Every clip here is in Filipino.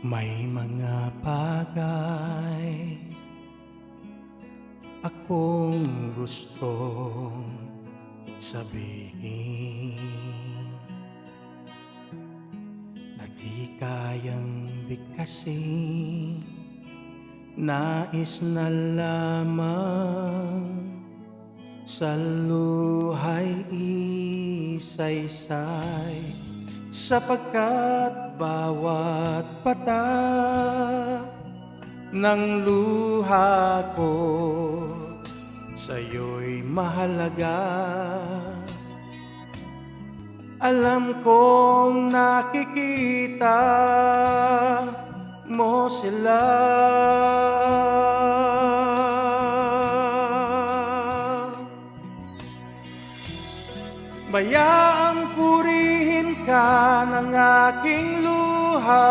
May mga bagay akong gustong sabihin na di kayang bigkasin. Nais na lamang sa luhay isaysay, sapagkat bawat patak ng luha ko sa'yo'y mahalaga. Alam kong nakikita mo sila. Bayaang purihin ka ng aking luha,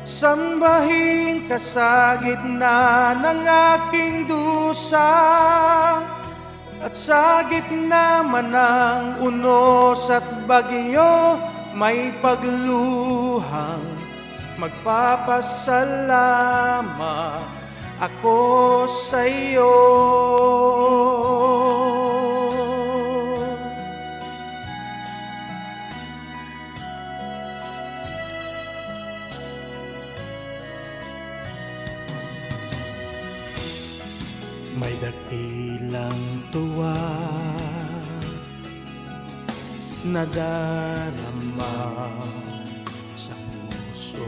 sambahin ka sa gitna ng aking dusa, at sa gitna man ng unos at bagyo, may pagluhang magpapasalamat ako sa'yo. May dakilang tuwa na darama sa puso,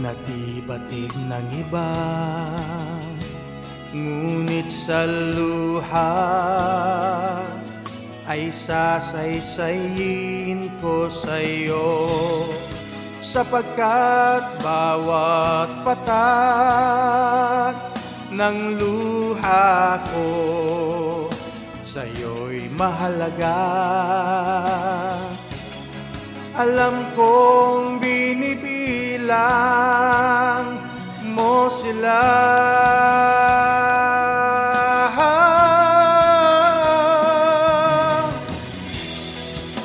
na di batid ng iba, ngunit sa luha ay sasaysayin ko sa'yo, sapagkat bawat patak ng luha ko sa'yo'y mahalaga. Alam kong binibilang mo sila.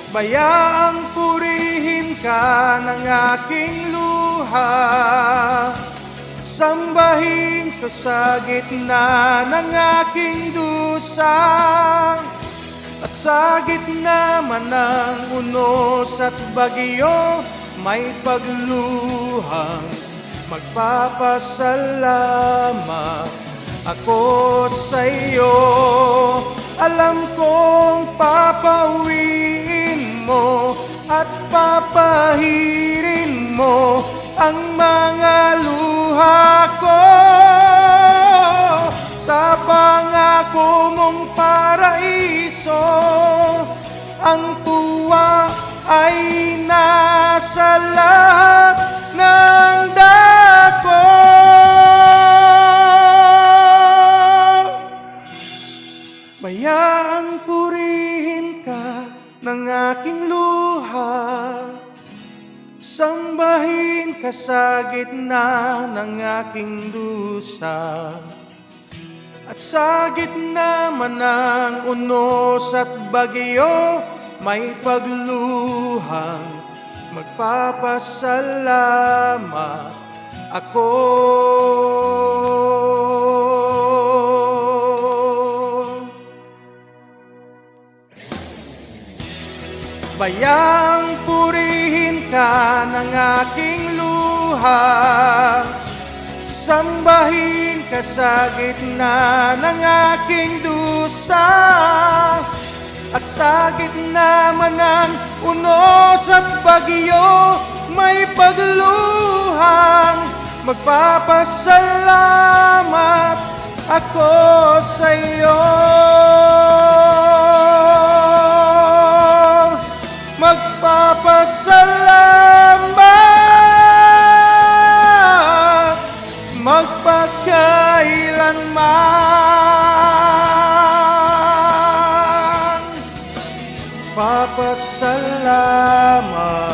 Bayaang purihin ka ng aking luha, sambahin ko sa gitna ng aking dusa, at sa gitna man ng unos at bagyo, may pagluhang magpapasalamat ako sa'yo. Alam kong papawiin mo at papahirin mo ang mga luha ko sa pangako mong paraiso. Ang tuwa ay nasa lahat ng dako. Bayaang purihin ka ng aking luha, sambahin ka sa gitna ng aking dusa, at sa gitna man ng unos at bagyo, may pagluhang magpapasalamat ako. Bayaang purihin ka ng aking luha, sambahin ka sa gitna ng aking dusa, at sa gitna man ng unos at bagyo, may pagluhang magpapasalamat ako sa'yo. Magpapasalamat salamat.